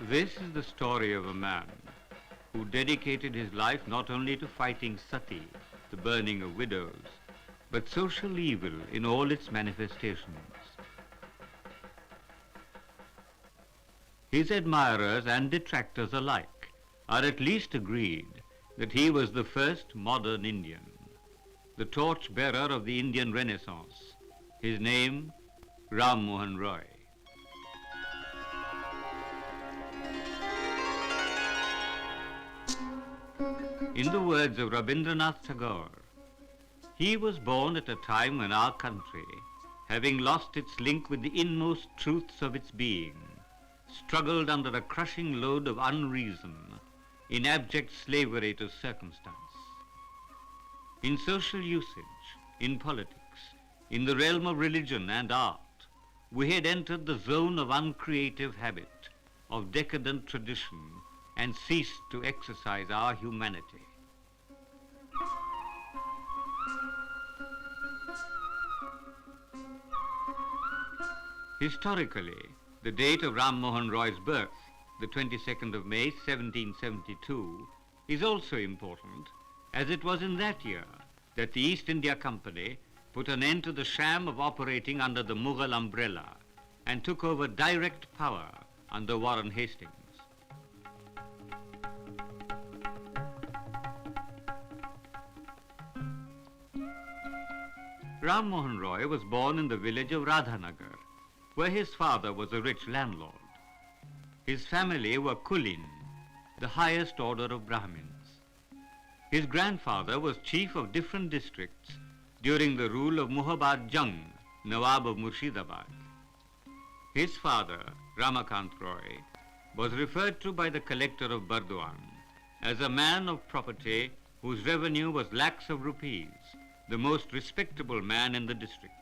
This is the story of a man who dedicated his life not only to fighting Sati, the burning of widows, but social evil in all its manifestations. His admirers and detractors alike are at least agreed that he was the first modern Indian, the torch-bearer of the Indian Renaissance, his name Rammohan Roy. In the words of Rabindranath Tagore, he was born at a time when our country, having lost its link with the inmost truths of its being, struggled under a crushing load of unreason in abject slavery to circumstance. In social usage, in politics, in the realm of religion and art, we had entered the zone of uncreative habit, of decadent tradition, and ceased to exercise our humanity. Historically, the date of Rammohan Roy's birth, the 22nd of May, 1772, is also important, as it was in that year that the East India Company put an end to the sham of operating under the Mughal umbrella and took over direct power under Warren Hastings. Rammohan Roy was born in the village of Radhanagar, where his father was a rich landlord. His family were Kulin, the highest order of Brahmins. His grandfather was chief of different districts during the rule of Muhabbat Jung, Nawab of Murshidabad. His father, Ramakant Roy, was referred to by the collector of Burdwan as a man of property whose revenue was lakhs of rupees, the most respectable man in the district.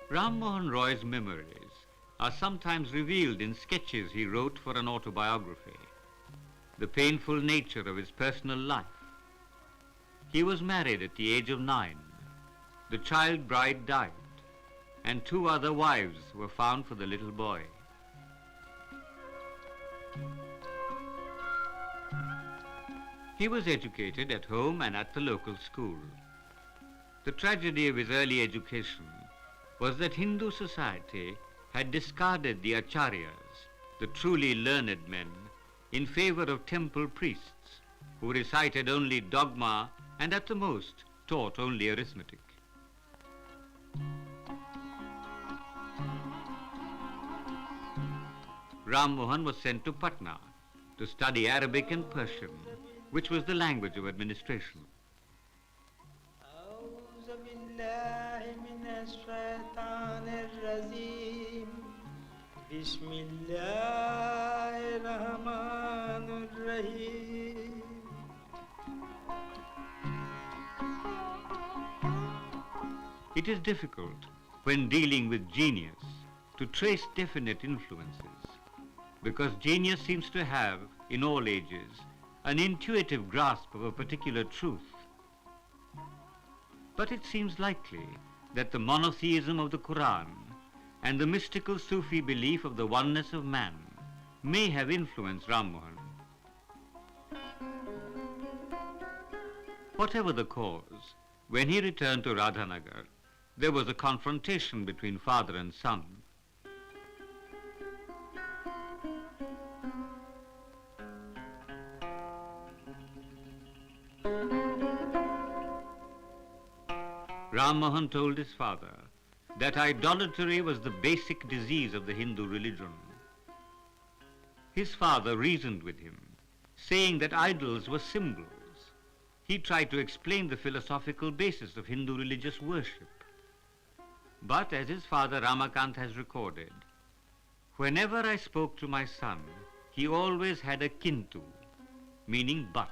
Rammohan Roy's memories are sometimes revealed in sketches he wrote for an autobiography. The painful nature of his personal life. He was married at the age of 9. The child bride died, and 2 other wives were found for the little boy. He was educated at home and at the local school. The tragedy of his early education was that Hindu society had discarded the acharyas, the truly learned men, in favor of temple priests who recited only dogma and at the most taught only arithmetic. Rammohan was sent to Patna to study Arabic and Persian, which was the language of administration. It is difficult, when dealing with genius, to trace definite influences, because genius seems to have, in all ages, an intuitive grasp of a particular truth. But it seems likely that the monotheism of the Quran and the mystical Sufi belief of the oneness of man may have influenced Rammohan. Whatever the cause, when he returned to Radhanagar, there was a confrontation between father and son. Rammohan told his father that idolatry was the basic disease of the Hindu religion. His father reasoned with him, saying that idols were symbols. He tried to explain the philosophical basis of Hindu religious worship. But as his father Ramakant has recorded, whenever I spoke to my son, he always had a kintu, meaning but.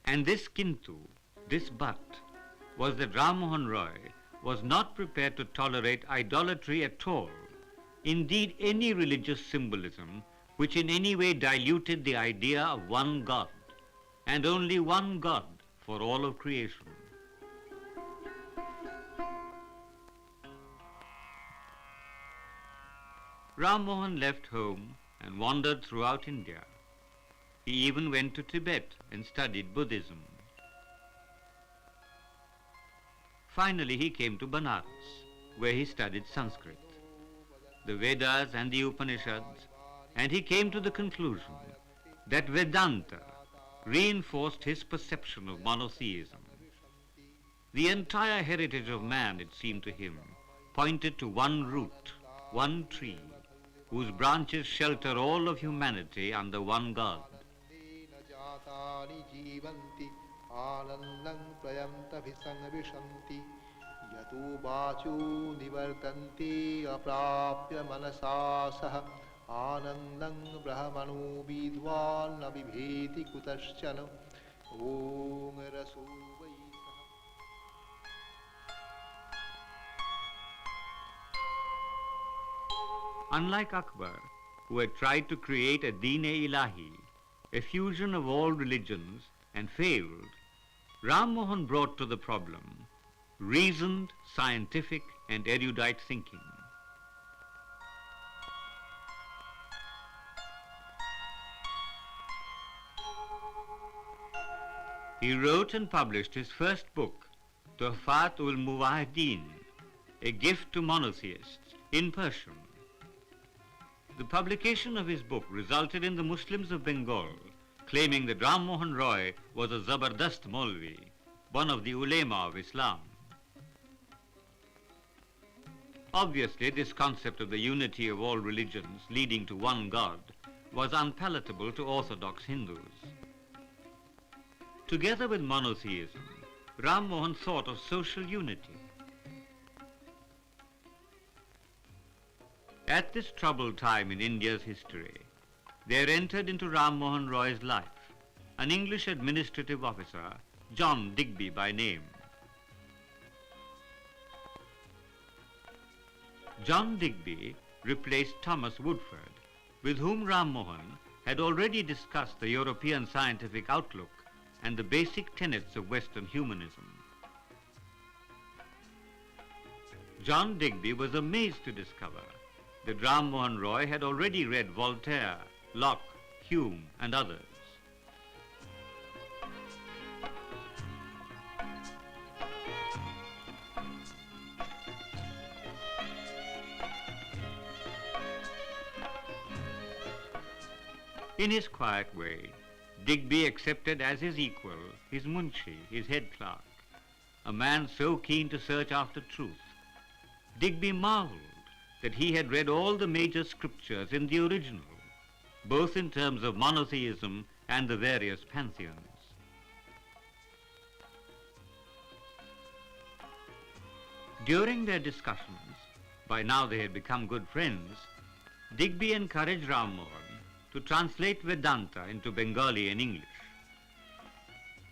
And this kintu, this but, was that Rammohan Roy was not prepared to tolerate idolatry at all, indeed any religious symbolism which in any way diluted the idea of one God, and only one God for all of creation. Ram Mohan left home and wandered throughout India. He even went to Tibet and studied Buddhism. Finally, he came to Banaras, where he studied Sanskrit, the Vedas and the Upanishads, and he came to the conclusion that Vedanta reinforced his perception of monotheism. The entire heritage of man, it seemed to him, pointed to one root, one tree, whose branches shelter all of humanity under one God. Unlike Akbar, who had tried to create a Deen-e-Ilahi, a fusion of all religions, and failed, Ram Mohan brought to the problem reasoned, scientific, and erudite thinking. He wrote and published his first book, Tuhfat-ul-Muwahideen, a gift to monotheists, in Persian. The publication of his book resulted in the Muslims of Bengal claiming that Raja Rammohan Roy was a Zabardast Maulvi, one of the ulema of Islam. Obviously, this concept of the unity of all religions leading to one God was unpalatable to orthodox Hindus. Together with monotheism, Ram Mohan thought of social unity. At this troubled time in India's history, there entered into Ram Mohan Roy's life an English administrative officer, John Digby by name. John Digby replaced Thomas Woodford, with whom Ram Mohan had already discussed the European scientific outlook and the basic tenets of Western humanism. John Digby was amazed to discover that Ram Mohan Roy had already read Voltaire, Locke, Hume, and others. In his quiet way, Digby accepted as his equal his munshi, his head clerk, a man so keen to search after truth. Digby marveled that he had read all the major scriptures in the original, both in terms of monotheism and the various pantheons. During their discussions, by now they had become good friends, Digby encouraged Ram Mohan to translate Vedanta into Bengali and English.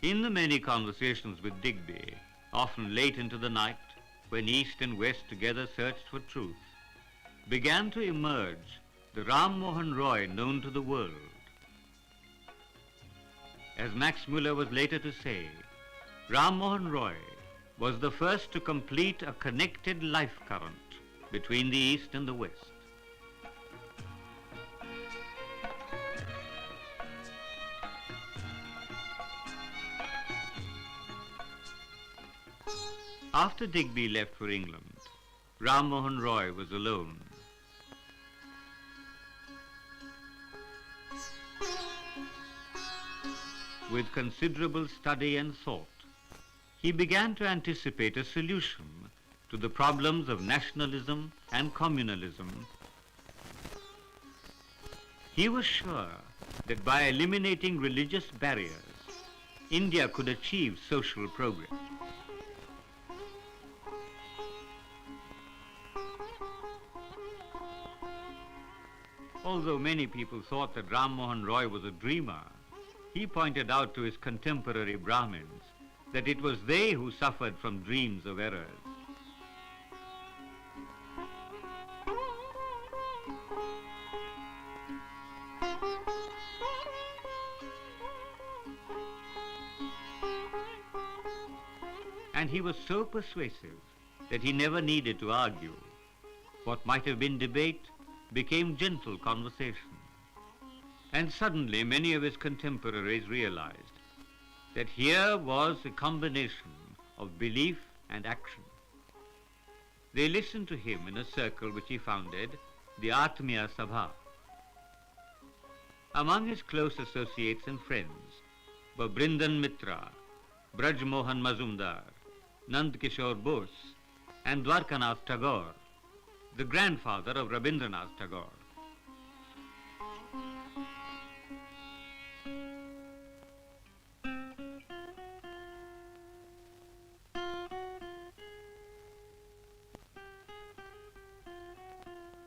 In the many conversations with Digby, often late into the night, when East and West together searched for truth, began to emerge the Ram Mohan Roy known to the world. As Max Muller was later to say, Ram Mohan Roy was the first to complete a connected life current between the East and the West. After Digby left for England, Ram Mohan Roy was alone. With considerable study and thought, he began to anticipate a solution to the problems of nationalism and communalism. He was sure that by eliminating religious barriers, India could achieve social progress. Although many people thought that Ram Mohan Roy was a dreamer, he pointed out to his contemporary Brahmins that it was they who suffered from dreams of errors. And he was so persuasive that he never needed to argue. What might have been debate became gentle conversation. And suddenly many of his contemporaries realized that here was a combination of belief and action. They listened to him in a circle which he founded, the Atmiya Sabha. Among his close associates and friends were Brindan Mitra, Braj Mohan Mazumdar, Nand Kishore Bose, and Dwarkanath Tagore, the grandfather of Rabindranath Tagore.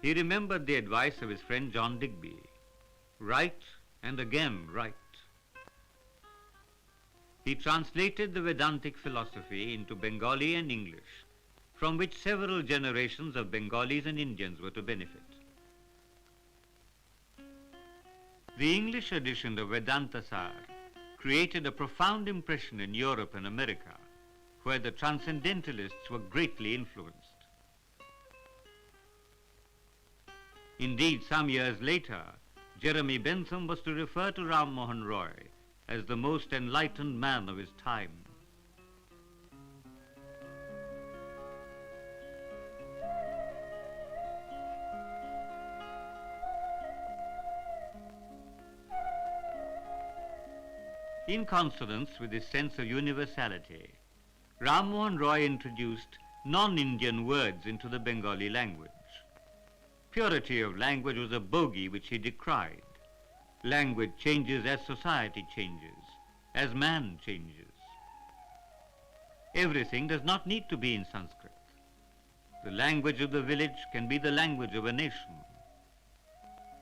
He remembered the advice of his friend John Digby, write and again write. He translated the Vedantic philosophy into Bengali and English, from which several generations of Bengalis and Indians were to benefit. The English edition of Vedanta Sar created a profound impression in Europe and America, where the transcendentalists were greatly influenced. Indeed, some years later, Jeremy Bentham was to refer to Rammohan Roy as the most enlightened man of his time. In consonance with his sense of universality, Rammohan Roy introduced non-Indian words into the Bengali language. Purity of language was a bogey which he decried. Language changes as society changes, as man changes. Everything does not need to be in Sanskrit. The language of the village can be the language of a nation.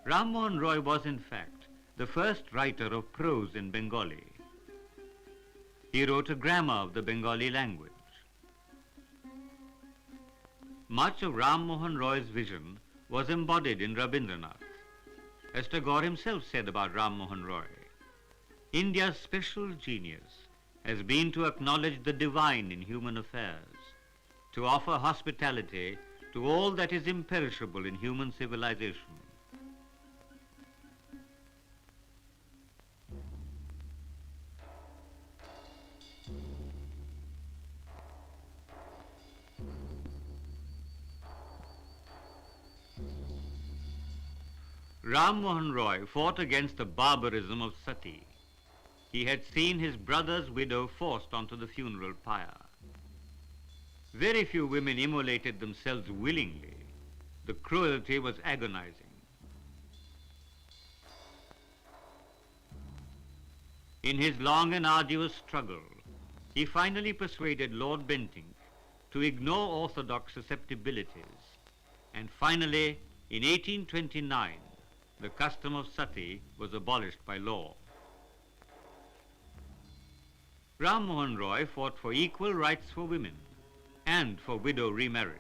Rammohan Roy was, in fact, the first writer of prose in Bengali. He wrote a grammar of the Bengali language. Much of Rammohan Roy's vision was embodied in Rabindranath. As Tagore himself said about Rammohan Roy, India's special genius has been to acknowledge the divine in human affairs, to offer hospitality to all that is imperishable in human civilization. Rammohan Roy fought against the barbarism of Sati. He had seen his brother's widow forced onto the funeral pyre. Very few women immolated themselves willingly. The cruelty was agonizing. In his long and arduous struggle, he finally persuaded Lord Bentinck to ignore orthodox susceptibilities, and finally, in 1829, the custom of sati was abolished by law. Rammohan Roy fought for equal rights for women and for widow remarriage.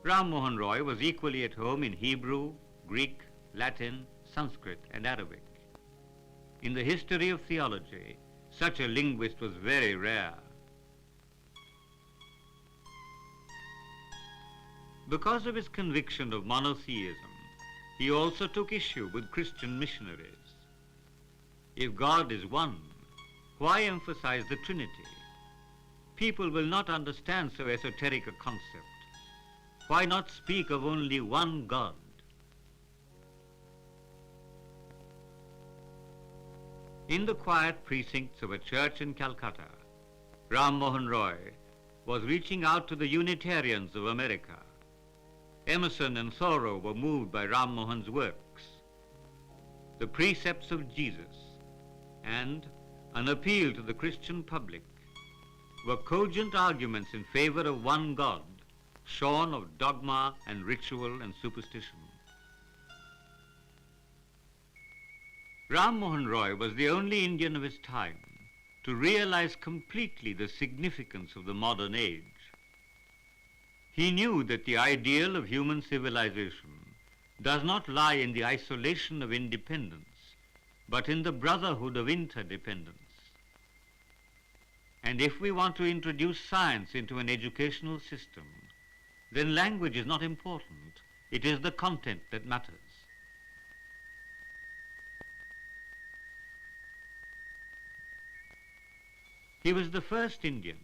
Rammohan Roy was equally at home in Hebrew, Greek, Latin, Sanskrit, and Arabic. In the history of theology, such a linguist was very rare. Because of his conviction of monotheism, he also took issue with Christian missionaries. If God is one, why emphasize the Trinity? People will not understand so esoteric a concept. Why not speak of only one God? In the quiet precincts of a church in Calcutta, Rammohan Roy was reaching out to the Unitarians of America. Emerson and Thoreau were moved by Rammohan's works. The precepts of Jesus and an appeal to the Christian public were cogent arguments in favor of one God, shorn of dogma and ritual and superstition. Rammohan Roy was the only Indian of his time to realize completely the significance of the modern age. He knew that the ideal of human civilization does not lie in the isolation of independence, but in the brotherhood of interdependence. And if we want to introduce science into an educational system, then language is not important. It is the content that matters. He was the first Indian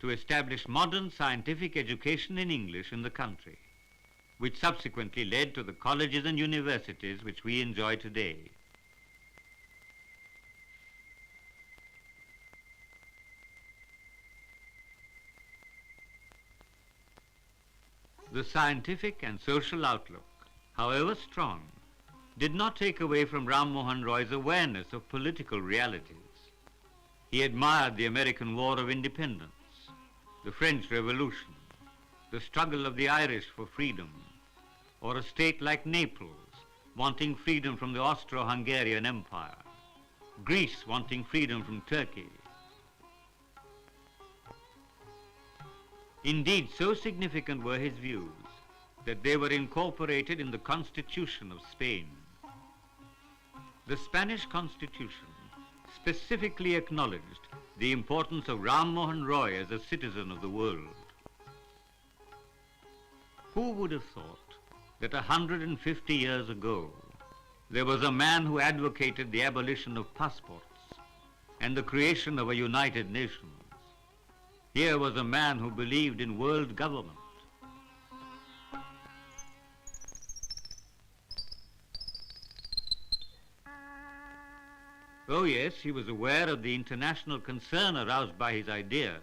to establish modern scientific education in English in the country, which subsequently led to the colleges and universities which we enjoy today. The scientific and social outlook, however strong, did not take away from Ram Mohan Roy's awareness of political realities. He admired the American War of Independence, the French Revolution, the struggle of the Irish for freedom, or a state like Naples wanting freedom from the Austro-Hungarian Empire, Greece wanting freedom from Turkey. Indeed, so significant were his views that they were incorporated in the Constitution of Spain. The Spanish Constitution specifically acknowledged the importance of Ram Mohan Roy as a citizen of the world. Who would have thought that 150 years ago there was a man who advocated the abolition of passports and the creation of a united nations? Here was a man who believed in world government. Oh yes, he was aware of the international concern aroused by his ideas,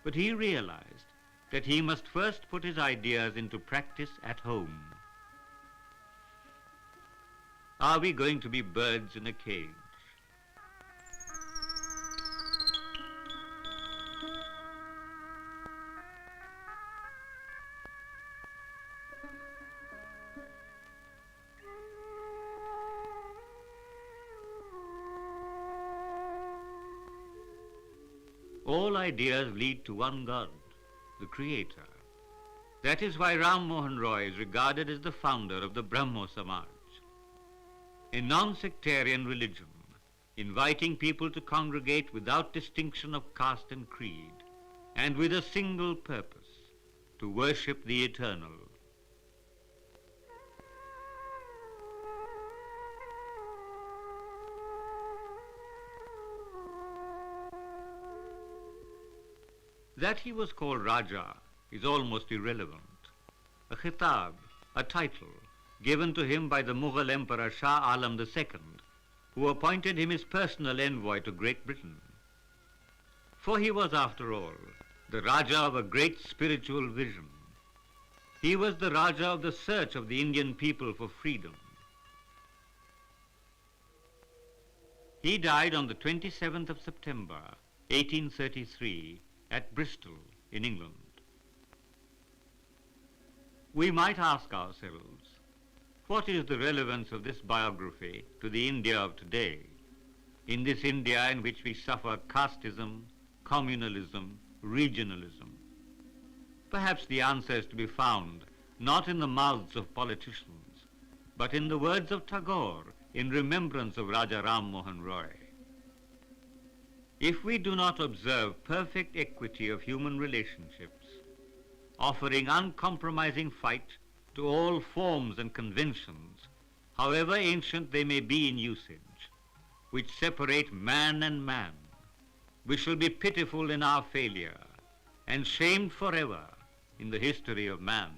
but he realized that he must first put his ideas into practice at home. Are we going to be birds in a cage? All ideas lead to one God, the Creator. That is why Ram Mohan Roy is regarded as the founder of the Brahmo Samaj, a non-sectarian religion, inviting people to congregate without distinction of caste and creed, and with a single purpose, to worship the eternal. That he was called Raja is almost irrelevant. A khitab, a title, given to him by the Mughal Emperor Shah Alam II, who appointed him his personal envoy to Great Britain. For he was, after all, the Raja of a great spiritual vision. He was the Raja of the search of the Indian people for freedom. He died on the 27th of September, 1833, at Bristol, in England. We might ask ourselves, what is the relevance of this biography to the India of today, in this India in which we suffer casteism, communalism, regionalism? Perhaps the answer is to be found not in the mouths of politicians, but in the words of Tagore in remembrance of Raja Rammohan Roy. If we do not observe perfect equity of human relationships, offering uncompromising fight to all forms and conventions, however ancient they may be in usage, which separate man and man, we shall be pitiful in our failure and shamed forever in the history of man.